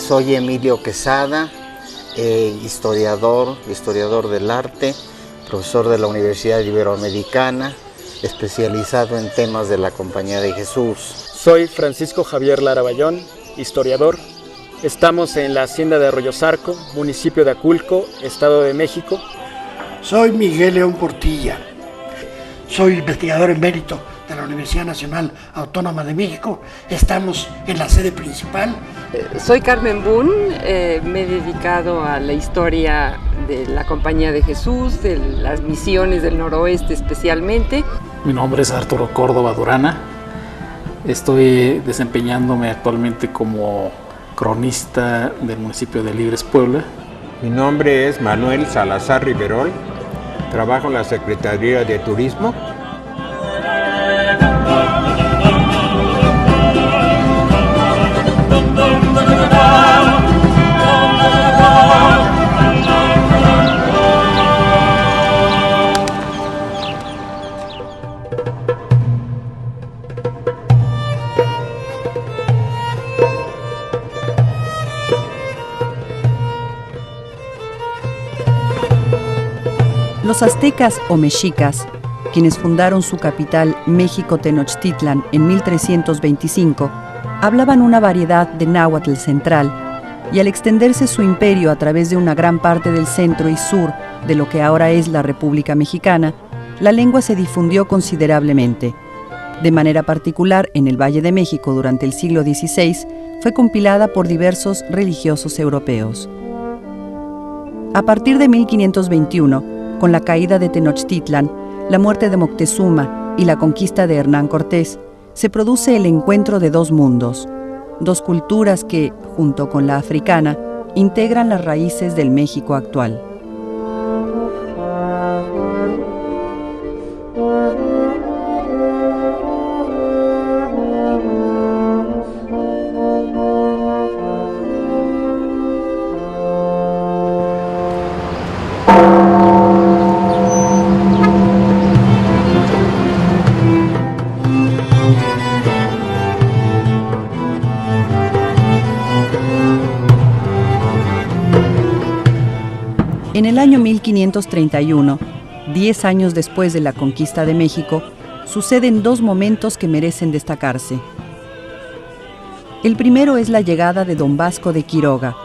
Soy Emilio Quesada, historiador del arte, profesor de la Universidad Iberoamericana, especializado en temas de la Compañía de Jesús. Soy Francisco Javier Lara Bayón, historiador. Estamos en la Hacienda de Arroyo Zarco, municipio de Aculco, Estado de México. Soy Miguel León Portilla. Soy investigador emérito de la Universidad Nacional Autónoma de México. Estamos en la sede principal. Soy Carmen Boone, me he dedicado a la historia de la Compañía de Jesús, de las misiones del noroeste especialmente. Mi nombre es Arturo Córdoba Durana. Estoy desempeñándome actualmente como cronista del municipio de Libres, Puebla. Mi nombre es Manuel Salazar Riverol. Trabajo en la Secretaría de Turismo. Los aztecas o mexicas, quienes fundaron su capital México Tenochtitlan en 1325, hablaban una variedad de náhuatl central, y al extenderse su imperio a través de una gran parte del centro y sur de lo que ahora es la República Mexicana, la lengua se difundió considerablemente. De manera particular, en el Valle de México durante el siglo XVI, fue compilada por diversos religiosos europeos. A partir de 1521, con la caída de Tenochtitlan, la muerte de Moctezuma y la conquista de Hernán Cortés, se produce el encuentro de dos mundos, dos culturas que, junto con la africana, integran las raíces del México actual. En el año 1531, 10 años después de la conquista de México, suceden dos momentos que merecen destacarse. El primero es la llegada de don Vasco de Quiroga,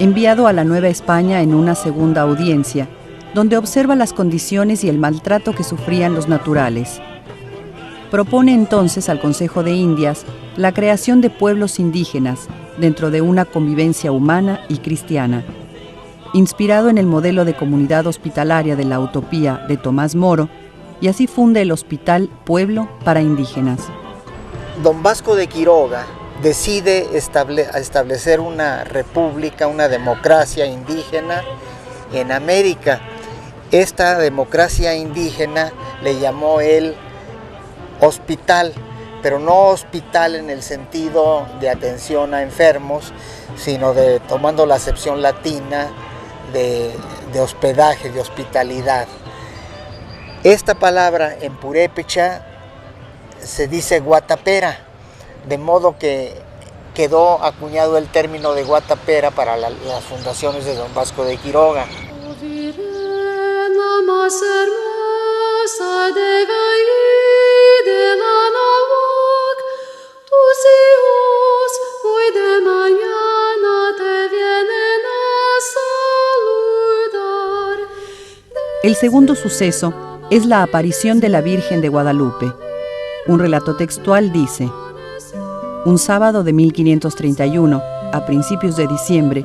enviado a la Nueva España en una segunda audiencia, donde observa las condiciones y el maltrato que sufrían los naturales. Propone entonces al Consejo de Indias la creación de pueblos indígenas dentro de una convivencia humana y cristiana. Inspirado en el modelo de comunidad hospitalaria de la Utopía de Tomás Moro, y así funda el Hospital Pueblo para Indígenas. Don Vasco de Quiroga decide establecer una república, una democracia indígena en América. Esta democracia indígena le llamó él hospital, pero no hospital en el sentido de atención a enfermos, sino tomando la acepción latina de hospedaje, de hospitalidad. Esta palabra en purépecha se dice guatapera, de modo que quedó acuñado el término de guatapera para las fundaciones de don Vasco de Quiroga. El segundo suceso es la aparición de la Virgen de Guadalupe. Un relato textual dice: un sábado de 1531, a principios de diciembre,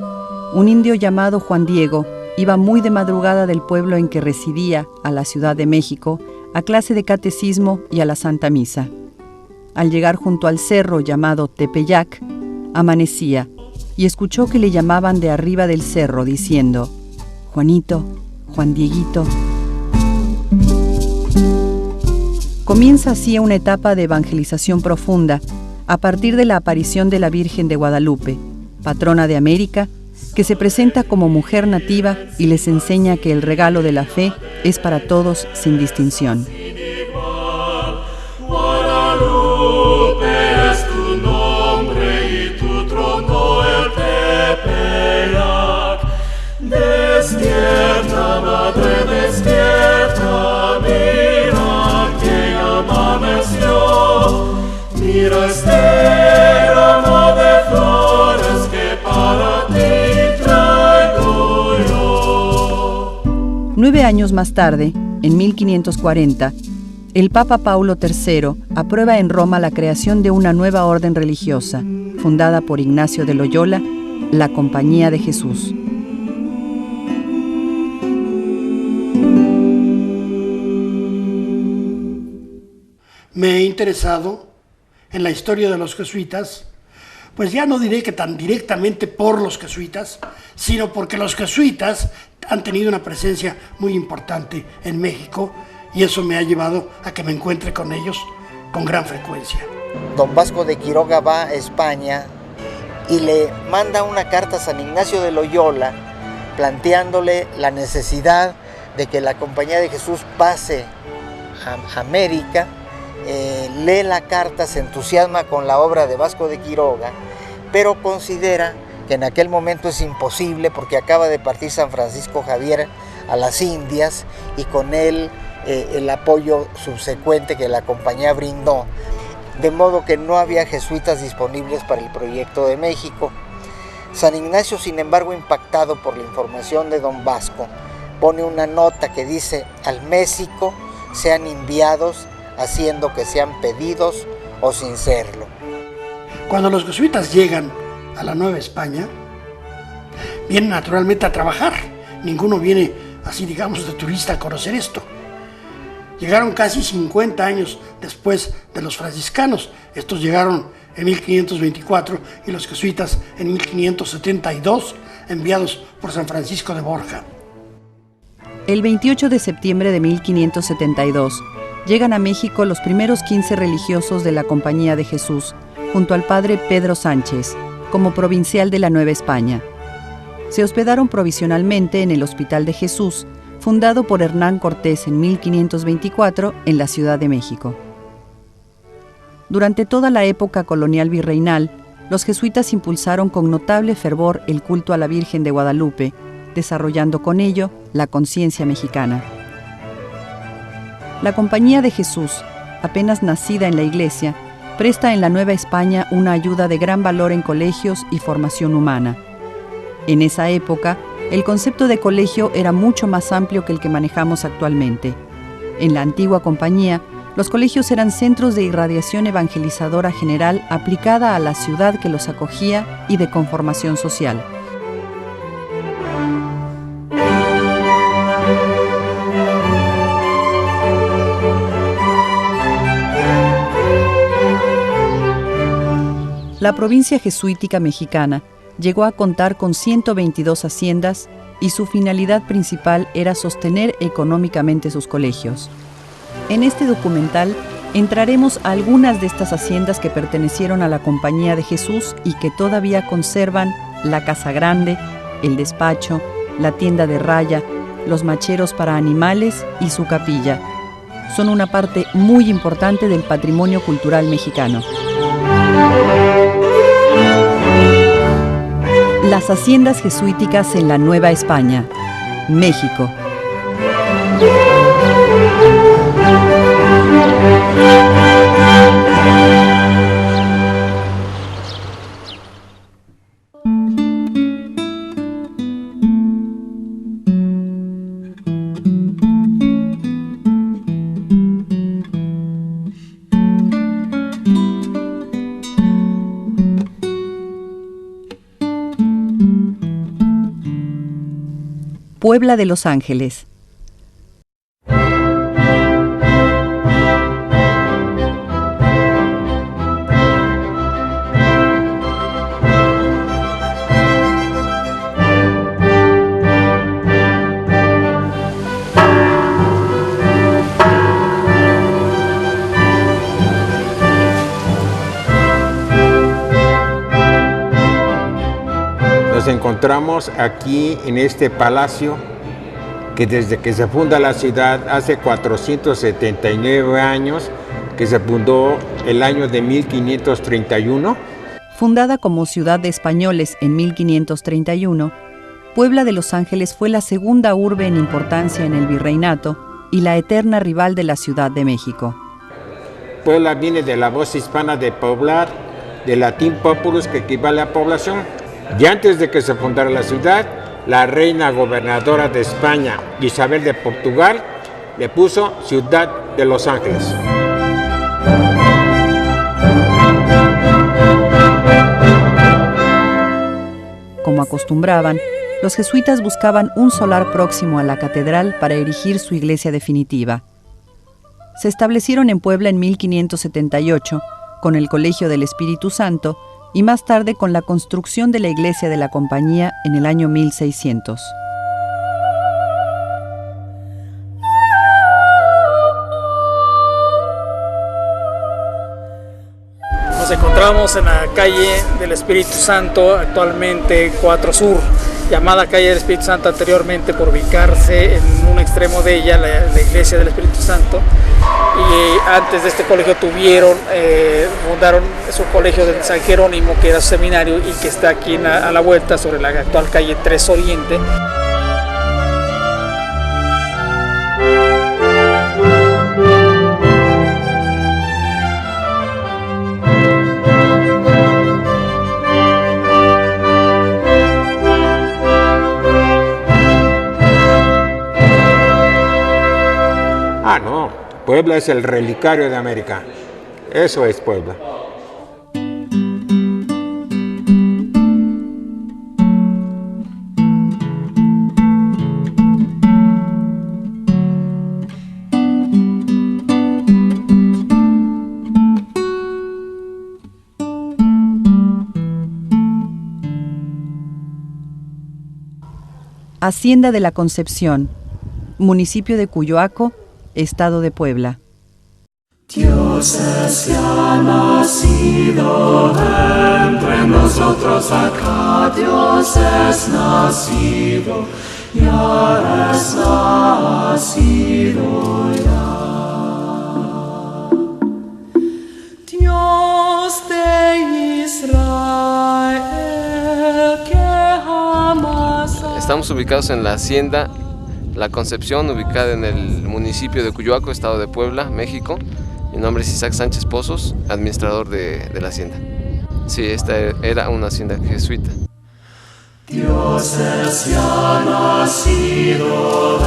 un indio llamado Juan Diego iba muy de madrugada del pueblo en que residía a la Ciudad de México a clase de catecismo y a la Santa Misa. Al llegar junto al cerro llamado Tepeyac, amanecía y escuchó que le llamaban de arriba del cerro diciendo: Juanito, Juan Dieguito. Comienza así una etapa de evangelización profunda a partir de la aparición de la Virgen de Guadalupe, patrona de América, que se presenta como mujer nativa y les enseña que el regalo de la fe es para todos sin distinción. Despierta, madre, despierta, mira que amaneció, mira este ramo de flores que para ti traigo yo. 9 años más tarde, en 1540, el Papa Paulo III aprueba en Roma la creación de una nueva orden religiosa, fundada por Ignacio de Loyola, la Compañía de Jesús. Me he interesado en la historia de los jesuitas, pues ya no diré que tan directamente por los jesuitas, sino porque los jesuitas han tenido una presencia muy importante en México y eso me ha llevado a que me encuentre con ellos con gran frecuencia. Don Vasco de Quiroga va a España y le manda una carta a San Ignacio de Loyola planteándole la necesidad de que la Compañía de Jesús pase a América. Lee la carta, se entusiasma con la obra de Vasco de Quiroga, pero considera que en aquel momento es imposible porque acaba de partir San Francisco Javier a las Indias y con él el apoyo subsecuente que la compañía brindó, de modo que no había jesuitas disponibles para el proyecto de México. San Ignacio, sin embargo, impactado por la información de don Vasco, pone una nota que dice: al México sean enviados, haciendo que sean pedidos o sin serlo. Cuando los jesuitas llegan a la Nueva España, vienen naturalmente a trabajar. Ninguno viene así, digamos, de turista a conocer esto. Llegaron casi 50 años después de los franciscanos. Estos llegaron en 1524 y los jesuitas en 1572, enviados por San Francisco de Borja. El 28 de septiembre de 1572, llegan a México los primeros 15 religiosos de la Compañía de Jesús, junto al padre Pedro Sánchez, como provincial de la Nueva España. Se hospedaron provisionalmente en el Hospital de Jesús, fundado por Hernán Cortés en 1524 en la Ciudad de México. Durante toda la época colonial virreinal, los jesuitas impulsaron con notable fervor el culto a la Virgen de Guadalupe, desarrollando con ello la conciencia mexicana. La Compañía de Jesús, apenas nacida en la Iglesia, presta en la Nueva España una ayuda de gran valor en colegios y formación humana. En esa época, el concepto de colegio era mucho más amplio que el que manejamos actualmente. En la antigua compañía, los colegios eran centros de irradiación evangelizadora general aplicada a la ciudad que los acogía y de conformación social. La provincia jesuítica mexicana llegó a contar con 122 haciendas y su finalidad principal era sostener económicamente sus colegios. En este documental entraremos a algunas de estas haciendas que pertenecieron a la Compañía de Jesús y que todavía conservan la Casa Grande, el despacho, la tienda de raya, los macheros para animales y su capilla. Son una parte muy importante del patrimonio cultural mexicano. Las haciendas jesuíticas en la Nueva España, México. Puebla de Los Ángeles. Nos encontramos aquí en este palacio que desde que se funda la ciudad hace 479 años, que se fundó el año de 1531. Fundada como ciudad de españoles en 1531, Puebla de Los Ángeles fue la segunda urbe en importancia en el virreinato y la eterna rival de la Ciudad de México. Puebla viene de la voz hispana de poblar, del latín populus, que equivale a población. Y antes de que se fundara la ciudad, la reina gobernadora de España, Isabel de Portugal, le puso Ciudad de Los Ángeles. Como acostumbraban, los jesuitas buscaban un solar próximo a la catedral para erigir su iglesia definitiva. Se establecieron en Puebla en 1578 con el Colegio del Espíritu Santo y más tarde con la construcción de la iglesia de la Compañía en el año 1600. Nos encontramos en la calle del Espíritu Santo, actualmente 4 Sur, llamada calle del Espíritu Santo anteriormente por ubicarse en un extremo de ella la iglesia del Espíritu Santo. Y antes de este colegio fundaron su colegio de San Jerónimo, que era su seminario y que está aquí a la vuelta sobre la actual calle 3 Oriente. Ah, no, Puebla es el relicario de América. Eso es Puebla. Hacienda de la Concepción, municipio de Cuyoaco, Estado de Puebla. Dios es ya nacido entre nosotros acá, Dios es nacido, ya es nacido ya. Dios de Israel que jamás... Estamos ubicados en la Hacienda La Concepción, ubicada en el municipio de Cuyoaco, Estado de Puebla, México. Mi nombre es Isaac Sánchez Pozos, administrador de la hacienda. Sí, esta era una hacienda jesuita. Dios es ya nacido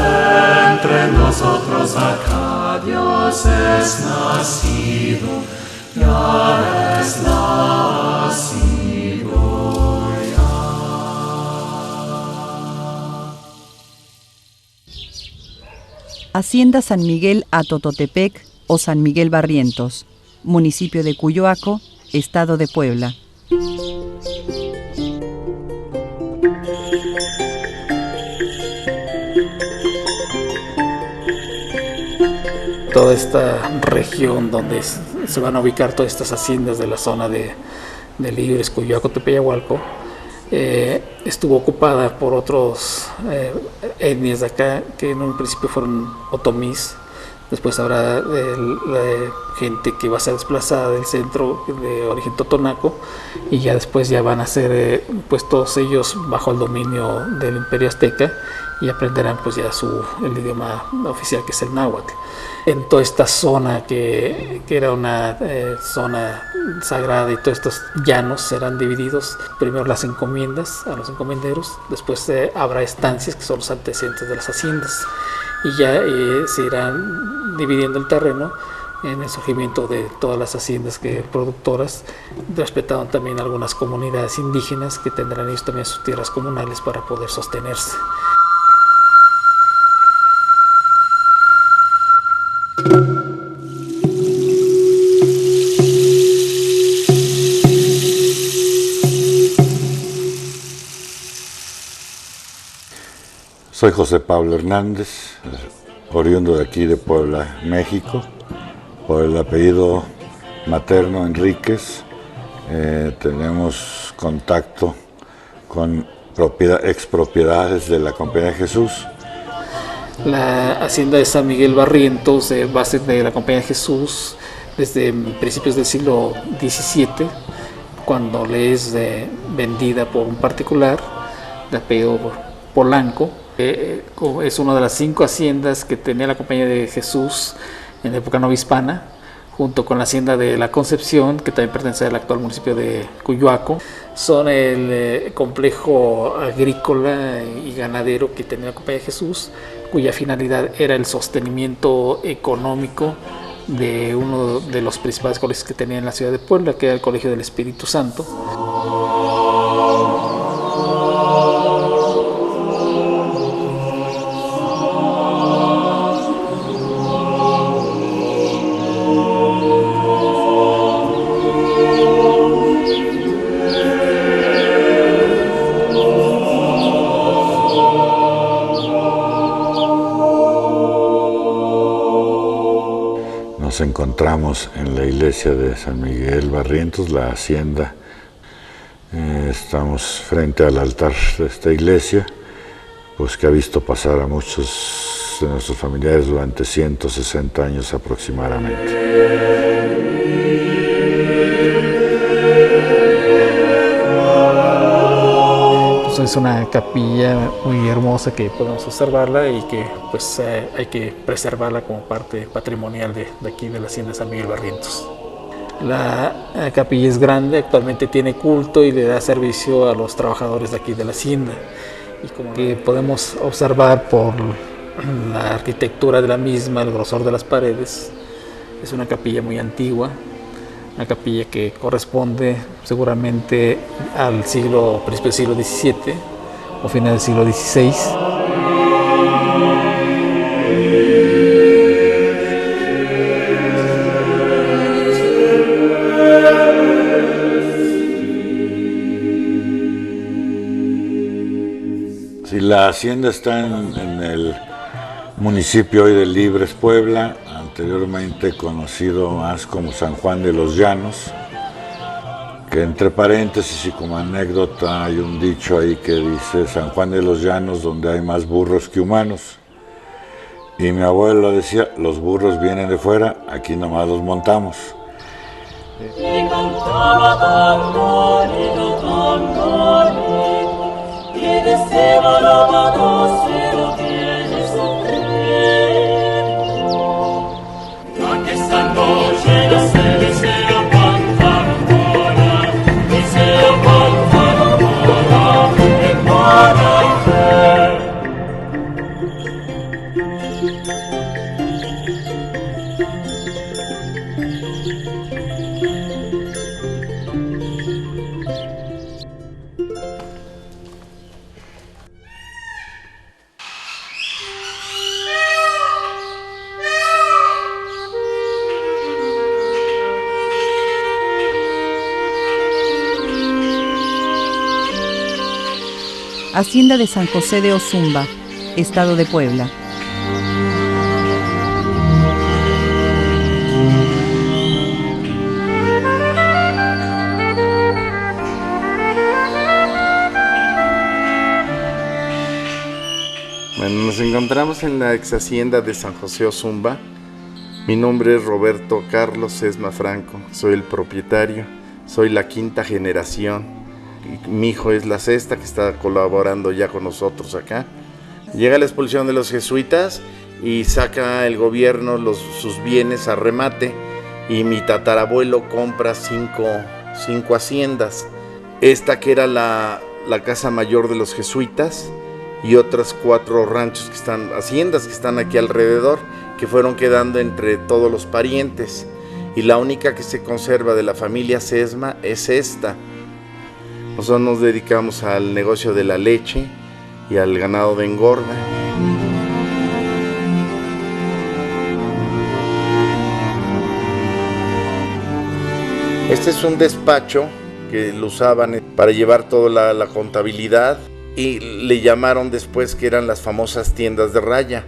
entre nosotros acá, Dios es nacido, ya es nacido ya. Hacienda San Miguel Atototepec o San Miguel Barrientos, municipio de Cuyoaco, Estado de Puebla. Toda esta región donde se van a ubicar todas estas haciendas de la zona de Libres, Cuyoaco, Tepeyahualco, estuvo ocupada por otros etnias de acá, que en un principio fueron otomís. Después habrá gente que va a ser desplazada del centro de origen totonaco, y ya después ya van a ser pues todos ellos bajo el dominio del Imperio Azteca, y aprenderán pues ya el idioma oficial, que es el náhuatl. En toda esta zona que era una zona sagrada, y todos estos llanos serán divididos. Primero las encomiendas a los encomenderos, después habrá estancias, que son los antecedentes de las haciendas, y ya se irán dividiendo el terreno en el surgimiento de todas las haciendas productoras, respetando también algunas comunidades indígenas que tendrán ellos también sus tierras comunales para poder sostenerse. Soy José Pablo Hernández, oriundo de aquí de Puebla, México, por el apellido materno Enríquez. Tenemos contacto con expropiedades de la Compañía de Jesús. La hacienda de San Miguel Barrientos, base de la Compañía de Jesús, desde principios del siglo XVII, cuando le es vendida por un particular de apellido Polanco. Es una de las 5 haciendas que tenía la Compañía de Jesús en la época novohispana, junto con la hacienda de La Concepción, que también pertenece al actual municipio de Coyoaco. Son el complejo agrícola y ganadero que tenía la Compañía de Jesús, cuya finalidad era el sostenimiento económico de uno de los principales colegios que tenía en la ciudad de Puebla, que era el Colegio del Espíritu Santo. Nos encontramos en la iglesia de San Miguel Barrientos, la hacienda. Estamos frente al altar de esta iglesia, pues que ha visto pasar a muchos de nuestros familiares durante 160 años aproximadamente. Es una capilla muy hermosa que podemos observarla y que pues hay que preservarla como parte patrimonial de aquí de la hacienda de San Miguel Barrientos. La capilla es grande, actualmente tiene culto y le da servicio a los trabajadores de aquí de la hacienda. Y como que podemos observar por la arquitectura de la misma, el grosor de las paredes, es una capilla muy antigua. Una capilla que corresponde seguramente al principio del siglo XVII o final del siglo XVI. Sí, la hacienda está en el municipio hoy de Libres, Puebla, anteriormente conocido más como San Juan de los Llanos, que entre paréntesis y como anécdota hay un dicho ahí que dice San Juan de los Llanos donde hay más burros que humanos. Y mi abuelo decía, los burros vienen de fuera, aquí nomás los montamos. Hacienda de San José de Ozumba, Estado de Puebla. Bueno, nos encontramos en la ex hacienda de San José Ozumba. Mi nombre es Roberto Carlos Sesma Franco, soy el propietario, soy la 5ª generación. Mi hijo es la 6ª que está colaborando ya con nosotros acá. Llega la expulsión de los jesuitas y saca el gobierno sus bienes a remate y mi tatarabuelo compra 5 haciendas. Esta que era la casa mayor de los jesuitas y otras 4 ranchos haciendas que están aquí alrededor, que fueron quedando entre todos los parientes. Y la única que se conserva de la familia Sesma es esta. Nosotros nos dedicamos al negocio de la leche y al ganado de engorda. Este es un despacho que lo usaban para llevar toda la contabilidad y le llamaron después que eran las famosas tiendas de raya.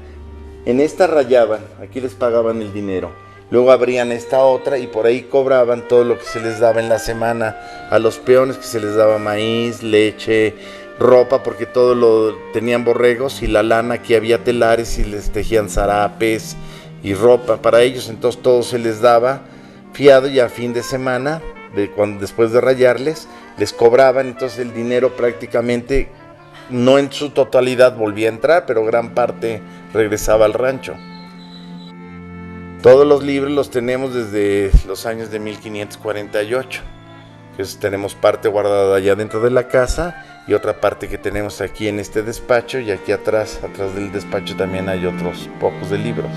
En esta rayaban, aquí les pagaban el dinero. Luego abrían esta otra y por ahí cobraban todo lo que se les daba en la semana a los peones, que se les daba maíz, leche, ropa, porque todo lo tenían borregos, y la lana, aquí había telares y les tejían zarapes y ropa para ellos, entonces todo se les daba fiado, y a fin de semana, después de rayarles, les cobraban. Entonces el dinero prácticamente, no en su totalidad volvía a entrar, pero gran parte regresaba al rancho. Todos los libros los tenemos desde los años de 1548. Entonces tenemos parte guardada allá dentro de la casa y otra parte que tenemos aquí en este despacho, y aquí atrás del despacho también hay otros pocos de libros.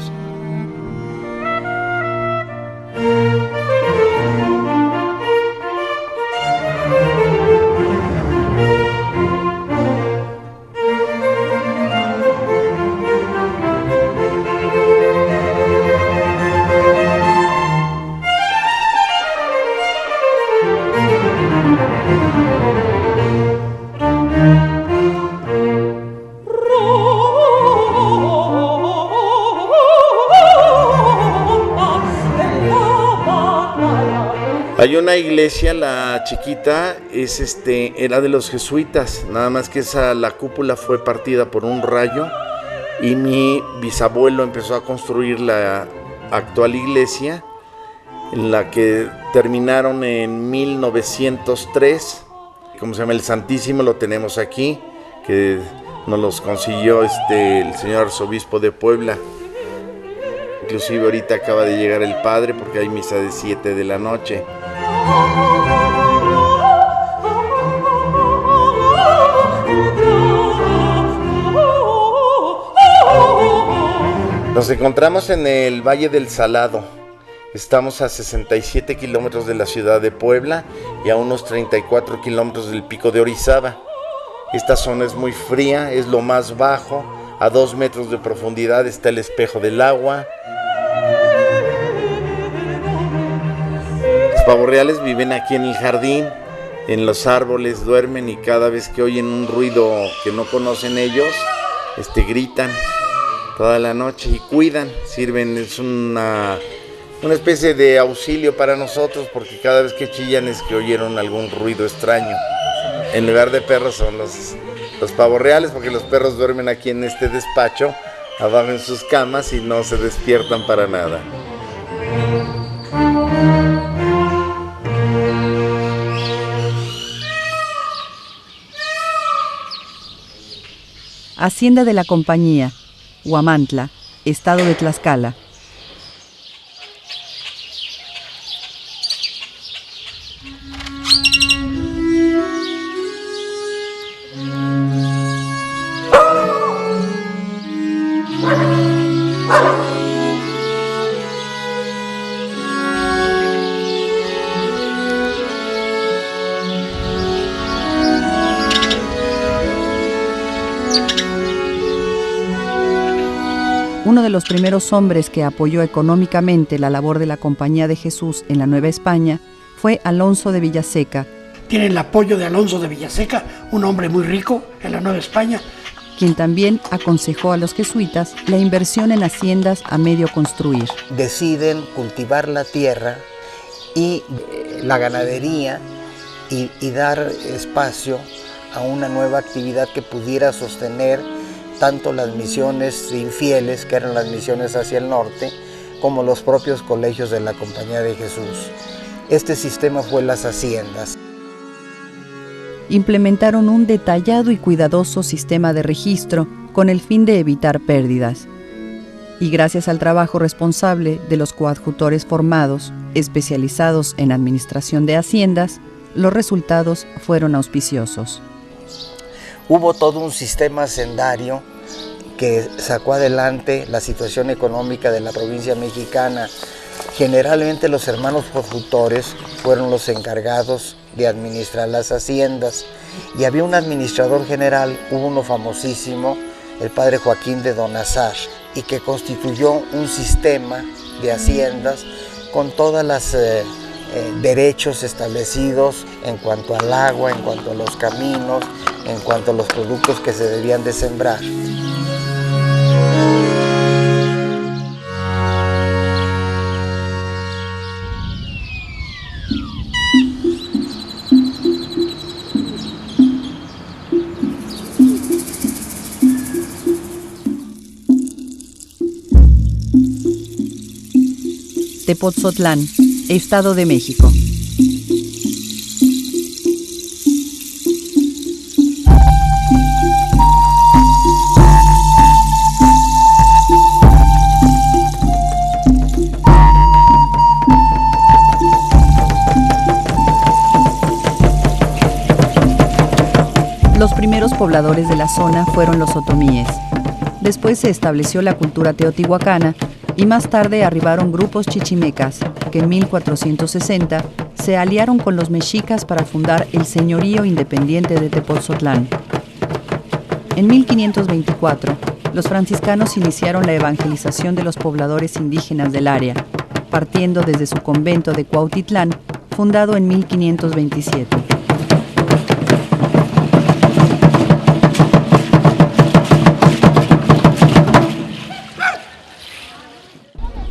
Hay una iglesia, la chiquita, era de los jesuitas, nada más que la cúpula fue partida por un rayo y mi bisabuelo empezó a construir la actual iglesia, en la que terminaron en 1903. ¿Cómo se llama? El Santísimo lo tenemos aquí, que nos los consiguió el señor arzobispo de Puebla. Inclusive ahorita acaba de llegar el padre porque hay misa de 7 de la noche. Nos encontramos en el Valle del Salado. Estamos a 67 kilómetros de la ciudad de Puebla y a unos 34 kilómetros del Pico de Orizaba. Esta zona es muy fría, es lo más bajo. A 2 metros de profundidad está el espejo del agua. Los pavorreales viven aquí en el jardín, en los árboles duermen, y cada vez que oyen un ruido que no conocen ellos, gritan toda la noche y cuidan, sirven, es una especie de auxilio para nosotros, porque cada vez que chillan es que oyeron algún ruido extraño. En lugar de perros son los pavorreales, porque los perros duermen aquí en este despacho, abajo en sus camas, y no se despiertan para nada. Hacienda de la Compañía, Huamantla, Estado de Tlaxcala. Uno de los primeros hombres que apoyó económicamente la labor de la Compañía de Jesús en la Nueva España fue Alonso de Villaseca. Tiene el apoyo de Alonso de Villaseca, un hombre muy rico en la Nueva España, quien también aconsejó a los jesuitas la inversión en haciendas a medio construir. Deciden cultivar la tierra y la ganadería y dar espacio a una nueva actividad que pudiera sostener tanto las misiones infieles, que eran las misiones hacia el norte, como los propios colegios de la Compañía de Jesús. Este sistema fue las haciendas. Implementaron un detallado y cuidadoso sistema de registro con el fin de evitar pérdidas. Y gracias al trabajo responsable de los coadjutores formados, especializados en administración de haciendas, los resultados fueron auspiciosos. Hubo todo un sistema hacendario que sacó adelante la situación económica de la provincia mexicana. Generalmente los hermanos coadjutores fueron los encargados de administrar las haciendas, y había un administrador general, hubo uno famosísimo, el padre Joaquín de Donazar, y que constituyó un sistema de haciendas con todas las derechos establecidos en cuanto al agua, en cuanto a los caminos, en cuanto a los productos que se debían de sembrar. Tepoztlán, Estado de México. Los primeros pobladores de la zona fueron los otomíes. Después se estableció la cultura teotihuacana y más tarde arribaron grupos chichimecas que en 1460 se aliaron con los mexicas para fundar el señorío independiente de Tepoztlán. En 1524, los franciscanos iniciaron la evangelización de los pobladores indígenas del área, partiendo desde su convento de Cuautitlán, fundado en 1527.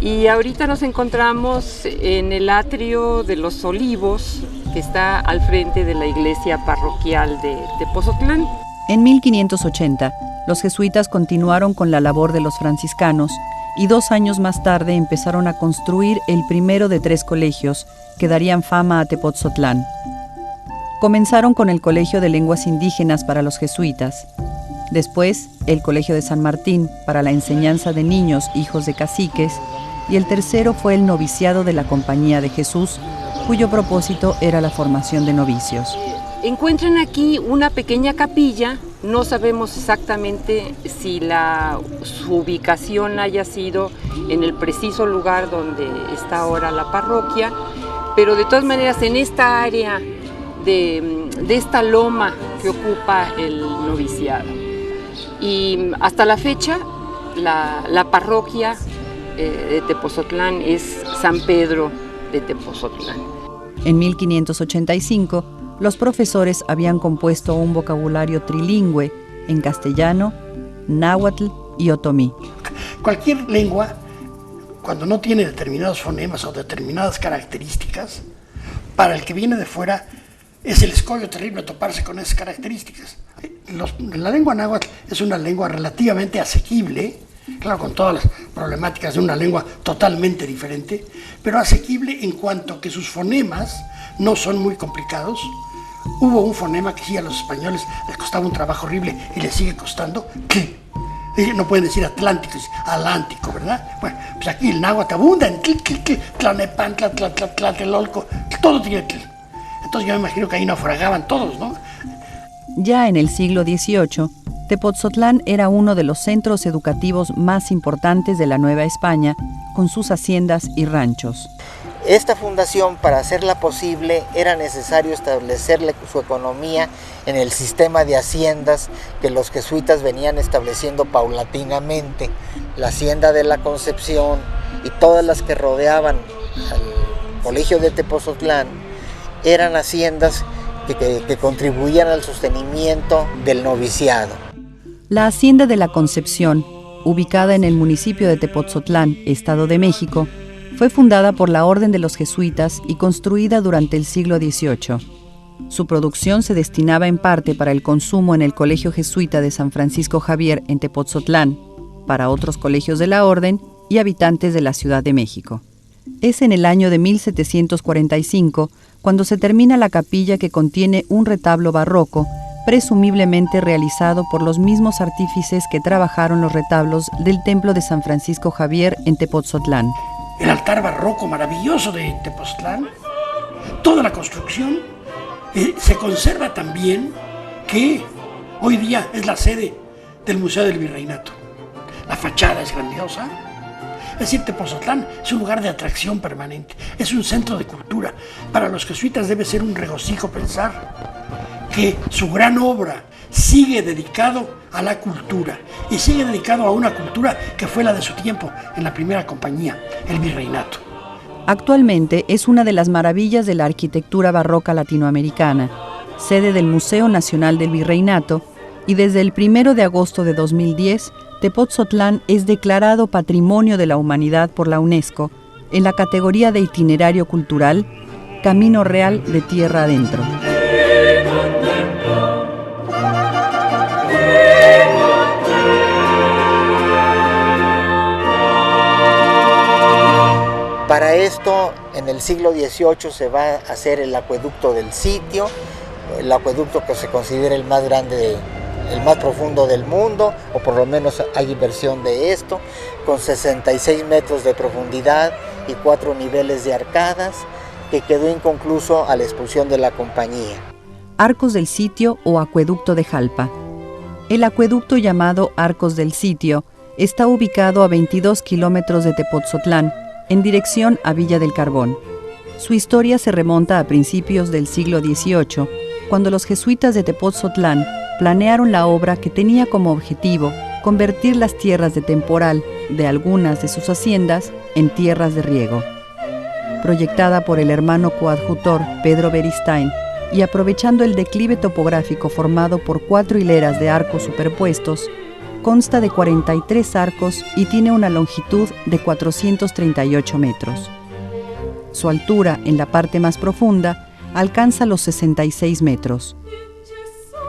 Y ahorita nos encontramos en el atrio de los Olivos, que está al frente de la iglesia parroquial de Tepoztlán. En 1580, los jesuitas continuaron con la labor de los franciscanos y 2 años más tarde empezaron a construir el primero de 3 colegios que darían fama a Tepoztlán. Comenzaron con el Colegio de Lenguas Indígenas para los jesuitas, después el Colegio de San Martín para la enseñanza de niños hijos de caciques, y el tercero fue el noviciado de la Compañía de Jesús, cuyo propósito era la formación de novicios. Encuentran aquí una pequeña capilla, no sabemos exactamente si su ubicación haya sido en el preciso lugar donde está ahora la parroquia, pero de todas maneras en esta área de esta loma que ocupa el noviciado. Y hasta la fecha la parroquia de Tepoztlán es San Pedro de Tepoztlán. En 1585, los profesores habían compuesto un vocabulario trilingüe en castellano, náhuatl y otomí. Cualquier lengua, cuando no tiene determinados fonemas o determinadas características, para el que viene de fuera es el escollo terrible toparse con esas características. La lengua náhuatl es una lengua relativamente asequible, claro, con todas las problemáticas de una lengua totalmente diferente, pero asequible en cuanto a que sus fonemas no son muy complicados. Hubo un fonema que sí a los españoles les costaba un trabajo horrible y les sigue costando. No pueden decir Atlántico, es Atlántico, ¿verdad? Bueno, pues aquí el náhuatl abunda en Tlanepantla, Tlatelolco, todo tiene tl. Entonces yo me imagino que ahí naufragaban todos, ¿no? Ya en el siglo XVIII, Tepoztlán era uno de los centros educativos más importantes de la Nueva España, con sus haciendas y ranchos. Esta fundación, para hacerla posible, era necesario establecerle su economía en el sistema de haciendas que los jesuitas venían estableciendo paulatinamente. La hacienda de la Concepción y todas las que rodeaban al colegio de Tepoztlán eran haciendas que contribuían al sostenimiento del noviciado. La Hacienda de la Concepción, ubicada en el municipio de Tepoztlán, Estado de México, fue fundada por la Orden de los Jesuitas y construida durante el siglo XVIII. Su producción se destinaba en parte para el consumo en el Colegio Jesuita de San Francisco Javier en Tepoztlán, para otros colegios de la Orden y habitantes de la Ciudad de México. Es en el año de 1745 cuando se termina la capilla que contiene un retablo barroco, presumiblemente realizado por los mismos artífices que trabajaron los retablos del templo de San Francisco Javier en Tepoztlán. El altar barroco maravilloso de Tepoztlán, toda la construcción, se conserva también, que hoy día es la sede del Museo del Virreinato. La fachada es grandiosa. Es decir, Tepoztlán es un lugar de atracción permanente, es un centro de cultura. Para los jesuitas debe ser un regocijo pensar que su gran obra sigue dedicado a la cultura y sigue dedicado a una cultura que fue la de su tiempo en la primera compañía, el Virreinato. Actualmente es una de las maravillas de la arquitectura barroca latinoamericana, sede del Museo Nacional del Virreinato, y desde el 1 de agosto de 2010, Tepoztlán es declarado Patrimonio de la Humanidad por la UNESCO en la categoría de itinerario cultural Camino Real de Tierra Adentro. Para esto, en el siglo XVIII se va a hacer el acueducto del sitio, el acueducto que se considera el más grande, el más profundo del mundo, o por lo menos hay versión de esto, con 66 metros de profundidad y 4 niveles de arcadas, que quedó inconcluso a la expulsión de la compañía. Arcos del Sitio o Acueducto de Jalpa. El acueducto llamado Arcos del Sitio está ubicado a 22 kilómetros de Tepoztlán, en dirección a Villa del Carbón. Su historia se remonta a principios del siglo XVIII, cuando los jesuitas de Tepoztlán planearon la obra que tenía como objetivo convertir las tierras de temporal de algunas de sus haciendas en tierras de riego. Proyectada por el hermano coadjutor Pedro Beristain y aprovechando el declive topográfico formado por 4 hileras de arcos superpuestos, consta de 43 arcos y tiene una longitud de 438 metros. Su altura en la parte más profunda alcanza los 66 metros.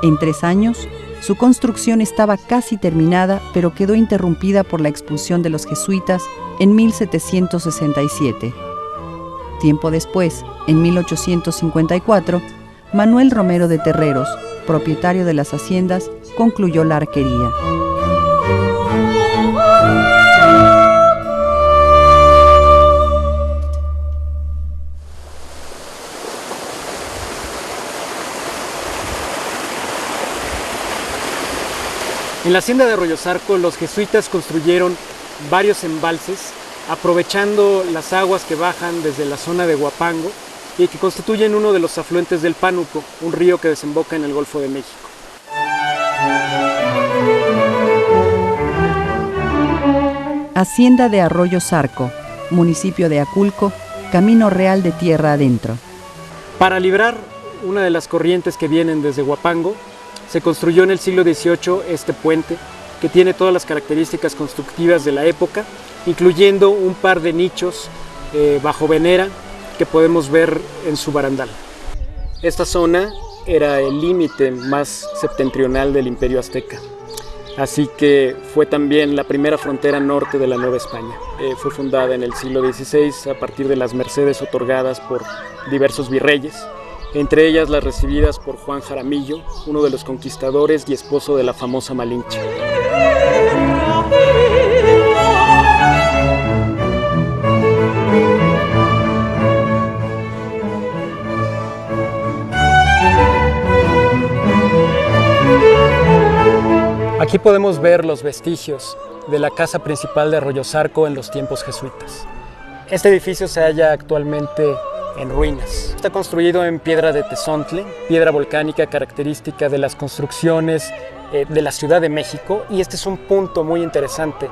En 3 años, su construcción estaba casi terminada, pero quedó interrumpida por la expulsión de los jesuitas en 1767. Tiempo después, en 1854, Manuel Romero de Terreros, propietario de las haciendas, concluyó la arquería. En la hacienda de Arroyosarco, los jesuitas construyeron varios embalses, aprovechando las aguas que bajan desde la zona de Huapango y que constituyen uno de los afluentes del Pánuco, un río que desemboca en el Golfo de México. Hacienda de Arroyosarco, municipio de Aculco, Camino Real de Tierra Adentro. Para librar una de las corrientes que vienen desde Huapango, se construyó en el siglo XVIII este puente, que tiene todas las características constructivas de la época, incluyendo un par de nichos bajo venera que podemos ver en su barandal. Esta zona era el límite más septentrional del Imperio Azteca, así que fue también la primera frontera norte de la Nueva España. Fue fundada en el siglo XVI a partir de las mercedes otorgadas por diversos virreyes, entre ellas las recibidas por Juan Jaramillo, uno de los conquistadores y esposo de la famosa Malinche. Aquí podemos ver los vestigios de la casa principal de Arroyosarco en los tiempos jesuitas. Este edificio se halla actualmente en ruinas. Está construido en piedra de tezontle, piedra volcánica característica de las construcciones de la Ciudad de México, y este es un punto muy interesante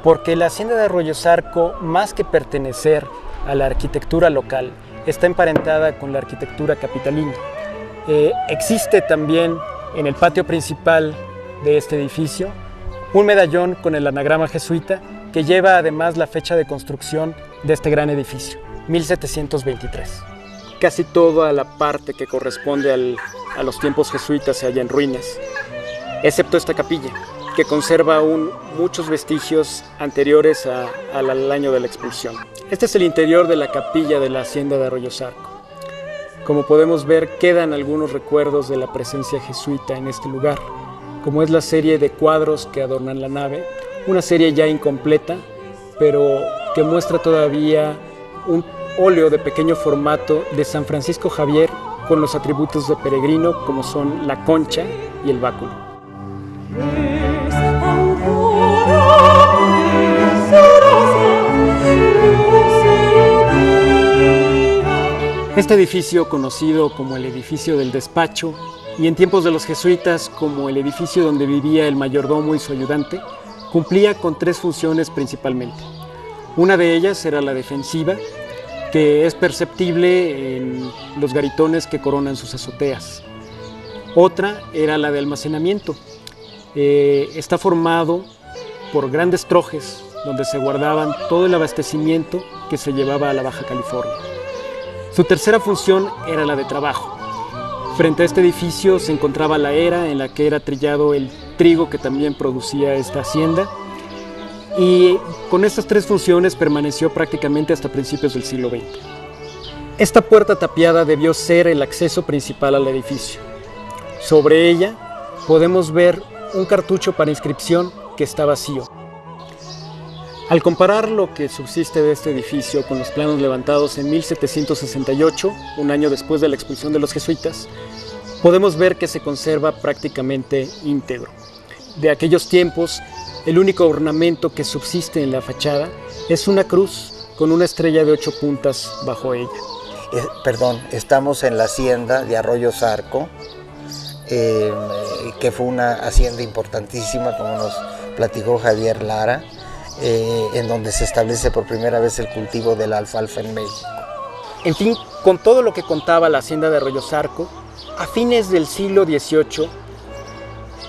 porque la hacienda de Arroyosarco, más que pertenecer a la arquitectura local, está emparentada con la arquitectura capitalina. Existe también en el patio principal de este edificio un medallón con el anagrama jesuita que lleva además la fecha de construcción de este gran edificio, 1723. Casi toda la parte que corresponde a los tiempos jesuitas se halla en ruinas, excepto esta capilla, que conserva aún muchos vestigios anteriores al año de la expulsión. Este es el interior de la capilla de la hacienda de Arroyosarco. Como podemos ver, quedan algunos recuerdos de la presencia jesuita en este lugar, como es la serie de cuadros que adornan la nave, una serie ya incompleta, pero que muestra todavía un óleo de pequeño formato de San Francisco Javier con los atributos de peregrino como son la concha y el báculo. Este edificio, conocido como el edificio del despacho y en tiempos de los jesuitas como el edificio donde vivía el mayordomo y su ayudante, cumplía con 3 funciones principalmente. Una de ellas era la defensiva, que es perceptible en los garitones que coronan sus azoteas. Otra era la de almacenamiento. Está formado por grandes trojes donde se guardaban todo el abastecimiento que se llevaba a la Baja California. Su tercera función era la de trabajo. Frente a este edificio se encontraba la era en la que era trillado el trigo que también producía esta hacienda, y con estas tres funciones permaneció prácticamente hasta principios del siglo XX. Esta puerta tapiada debió ser el acceso principal al edificio. Sobre ella podemos ver un cartucho para inscripción que está vacío. Al comparar lo que subsiste de este edificio con los planos levantados en 1768, un año después de la expulsión de los jesuitas, podemos ver que se conserva prácticamente íntegro. De aquellos tiempos, el único ornamento que subsiste en la fachada es una cruz con una estrella de 8 puntas bajo ella. Estamos en la hacienda de Arroyo Zarco, que fue una hacienda importantísima, como nos platicó Javier Lara, en donde se establece por primera vez el cultivo de la alfalfa en México. En fin, con todo lo que contaba la hacienda de Arroyo Zarco, a fines del siglo XVIII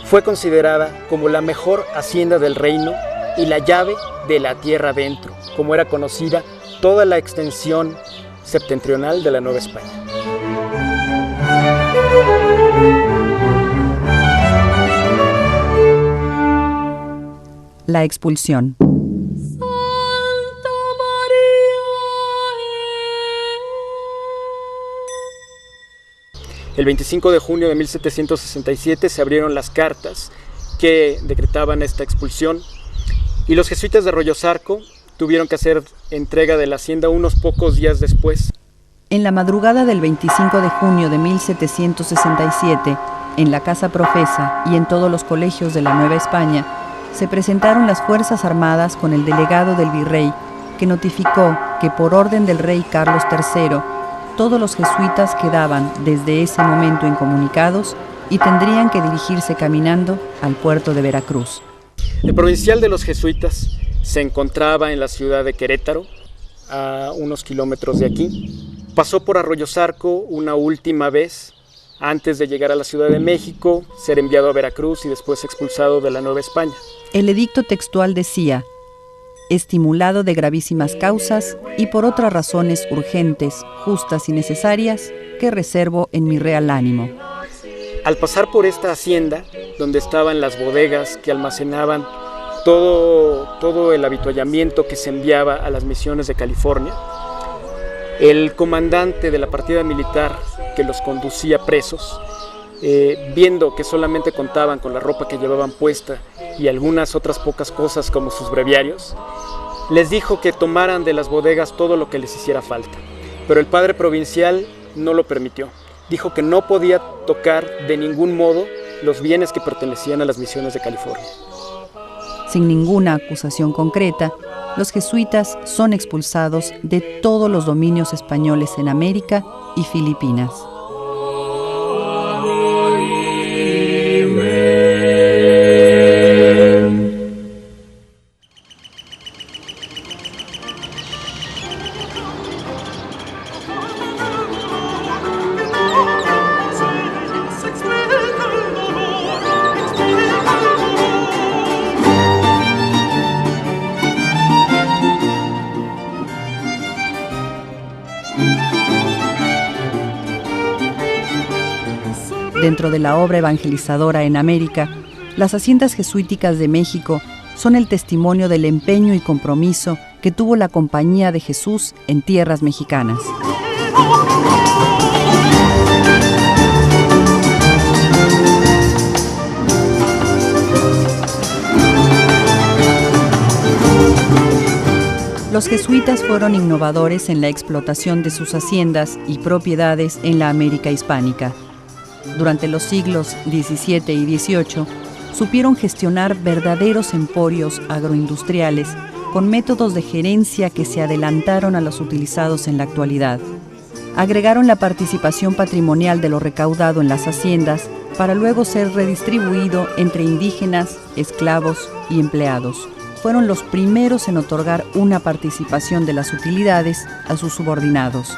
fue considerada como la mejor hacienda del reino y la llave de la tierra adentro, como era conocida toda la extensión septentrional de la Nueva España. La expulsión. El 25 de junio de 1767 se abrieron las cartas que decretaban esta expulsión, y los jesuitas de Arroyo Zarco tuvieron que hacer entrega de la hacienda unos pocos días después. En la madrugada del 25 de junio de 1767, en la Casa Profesa y en todos los colegios de la Nueva España, se presentaron las Fuerzas Armadas con el delegado del virrey, que notificó que por orden del rey Carlos III, todos los jesuitas quedaban desde ese momento incomunicados y tendrían que dirigirse caminando al puerto de Veracruz. El provincial de los jesuitas se encontraba en la ciudad de Querétaro, a unos kilómetros de aquí. Pasó por Arroyo Zarco una última vez antes de llegar a la Ciudad de México, ser enviado a Veracruz y después expulsado de la Nueva España. El edicto textual decía: estimulado de gravísimas causas y por otras razones urgentes, justas y necesarias, que reservo en mi real ánimo. Al pasar por esta hacienda, donde estaban las bodegas que almacenaban todo el avituallamiento que se enviaba a las misiones de California, el comandante de la partida militar que los conducía presos, viendo que solamente contaban con la ropa que llevaban puesta y algunas otras pocas cosas como sus breviarios, les dijo que tomaran de las bodegas todo lo que les hiciera falta. Pero el padre provincial no lo permitió. Dijo que no podía tocar de ningún modo los bienes que pertenecían a las misiones de California. Sin ninguna acusación concreta, los jesuitas son expulsados de todos los dominios españoles en América y Filipinas. Dentro de la obra evangelizadora en América, las haciendas jesuíticas de México son el testimonio del empeño y compromiso que tuvo la Compañía de Jesús en tierras mexicanas. Los jesuitas fueron innovadores en la explotación de sus haciendas y propiedades en la América hispánica. Durante los siglos XVII y XVIII, supieron gestionar verdaderos emporios agroindustriales con métodos de gerencia que se adelantaron a los utilizados en la actualidad. Agregaron la participación patrimonial de lo recaudado en las haciendas para luego ser redistribuido entre indígenas, esclavos y empleados. fueron los primeros en otorgar una participación de las utilidades a sus subordinados.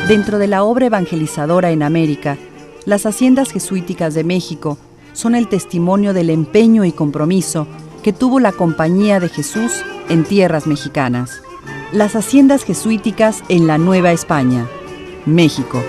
Dentro de la obra evangelizadora en América, las haciendas jesuíticas de México son el testimonio del empeño y compromiso que tuvo la Compañía de Jesús en tierras mexicanas. Las haciendas jesuíticas en la Nueva España, México.